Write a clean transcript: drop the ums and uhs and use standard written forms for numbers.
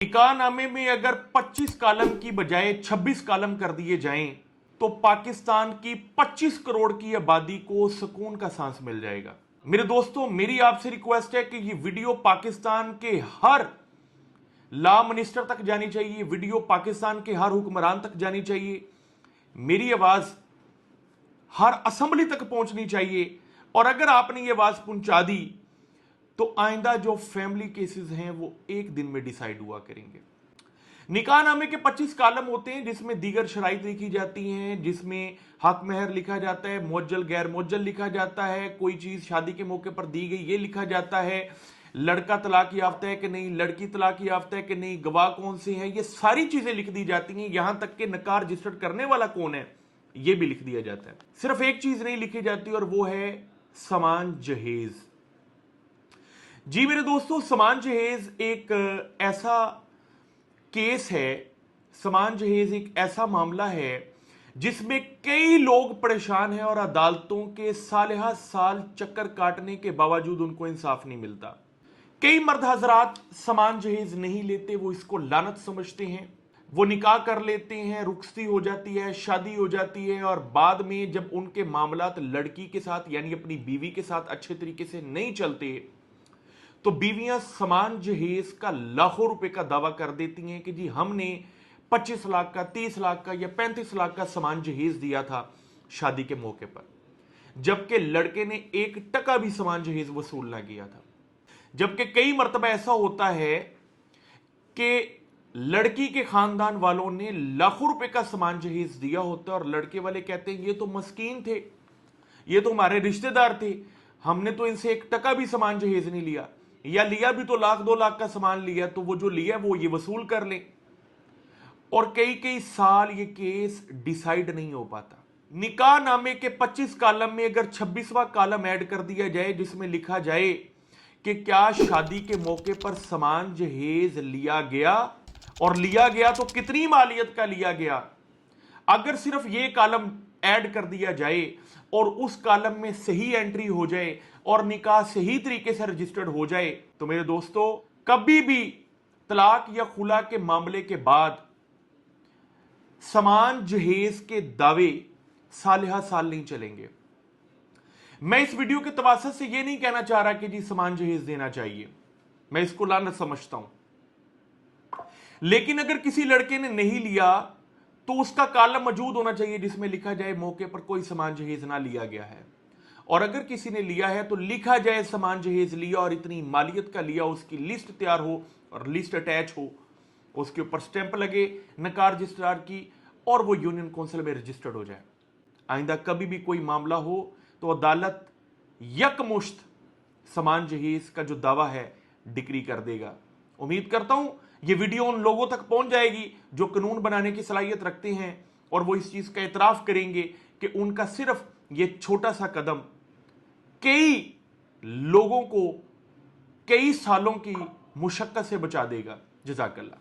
निकाहनामे में अगर 25 कॉलम की बजाय 26 कॉलम कर दिए जाएं तो पाकिस्तान की 25 करोड़ की आबादी को सुकून का सांस मिल जाएगा। मेरे दोस्तों, मेरी आपसे रिक्वेस्ट है कि ये वीडियो पाकिस्तान के हर लॉ मिनिस्टर तक जानी चाहिए, वीडियो पाकिस्तान के हर हुक्मरान तक जानी चाहिए, मेरी आवाज हर असेंबली तक पहुंचनी चाहिए। और अगर आपने ये आवाज पहुंचा दी तो आइंदा जो फैमिली केसेस हैं वो एक दिन में डिसाइड हुआ करेंगे। निकाहनामे के 25 कॉलम होते हैं जिसमें दीगर शराइत लिखी जाती हैं, जिसमें हक महर लिखा जाता है, मुअज्जल गैर मुअज्जल लिखा जाता है, कोई चीज शादी के मौके पर दी गई ये लिखा जाता है, लड़का तलाक याफ्ता है कि नहीं, लड़की तलाक याफ्ता है कि नहीं, गवाह कौन से हैं, ये सारी चीजें लिख दी जाती हैं। यहां तक कि निकाह रजिस्टर्ड करने वाला कौन है ये भी लिख दिया जाता है। सिर्फ एक चीज नहीं लिखी जाती और वो है समान जहेज। जी मेरे दोस्तों, समान जहेज एक ऐसा केस है, समान जहेज एक ऐसा मामला है जिसमें कई लोग परेशान हैं और अदालतों के साल साल चक्कर काटने के बावजूद उनको इंसाफ नहीं मिलता। कई मर्द हजरात समान जहेज नहीं लेते, वो इसको लानत समझते हैं, वो निकाह कर लेते हैं, रुखसती हो जाती है, शादी हो जाती है और बाद में जब उनके मामलात लड़की के साथ यानी अपनी बीवी के साथ अच्छे तरीके से नहीं चलते तो बीवियां समान जहेज का लाखों रुपए का दावा कर देती हैं कि जी हमने 25 लाख का, 30 लाख का या 35 लाख का समान जहेज दिया था शादी के मौके पर, जबकि लड़के ने 1 टका भी समान जहेज वसूल ना किया था। जबकि कई मर्तबा ऐसा होता है कि लड़की के खानदान वालों ने लाखों रुपए का समान जहेज दिया होता है और लड़के वाले कहते हैं ये तो मस्कीन थे, ये तो हमारे रिश्तेदार थे, हमने तो इनसे 1 टका भी समान जहेज नहीं लिया, या लिया भी तो लाख 2 लाख का सामान लिया, तो वो जो लिया वो ये वसूल कर ले। और कई कई साल ये केस डिसाइड नहीं हो पाता। निकाह नामे के 25 कॉलम में अगर 26वां कॉलम ऐड कर दिया जाए जिसमें लिखा जाए कि क्या शादी के मौके पर समान जहेज लिया गया और लिया गया तो कितनी मालियत का लिया गया, अगर सिर्फ ये कॉलम ऐड कर दिया जाए और उस कॉलम में सही एंट्री हो जाए और निकाह सही तरीके से रजिस्टर्ड हो जाए तो मेरे दोस्तों कभी भी तलाक या खुला के मामले के बाद समान जहेज के दावे साल नहीं चलेंगे। मैं इस वीडियो के तवासत से यह नहीं कहना चाह रहा कि जी समान जहेज देना चाहिए, मैं इसको लानत समझता हूं, लेकिन अगर किसी लड़के ने नहीं लिया तो उसका कॉलम मौजूद होना चाहिए जिसमें लिखा जाए मौके पर कोई समान जहेज ना लिया गया है, और अगर किसी ने लिया है तो लिखा जाए समान जहेज लिया और इतनी मालियत का लिया, उसकी लिस्ट तैयार हो और लिस्ट अटैच हो, उसके ऊपर स्टैंप लगे निकाह रजिस्ट्रार की और वो यूनियन काउंसिल में रजिस्टर्ड हो जाए। आइंदा कभी भी कोई मामला हो तो अदालत यकमुश्त समान जहेज का जो दावा है डिक्री कर देगा। उम्मीद करता हूं ये वीडियो उन लोगों तक पहुंच जाएगी जो कानून बनाने की सलाहियत रखते हैं और वो इस चीज का इतराफ करेंगे कि उनका सिर्फ ये छोटा सा कदम कई लोगों को कई सालों की मुशक्कत से बचा देगा। जज़ाकल्लाह।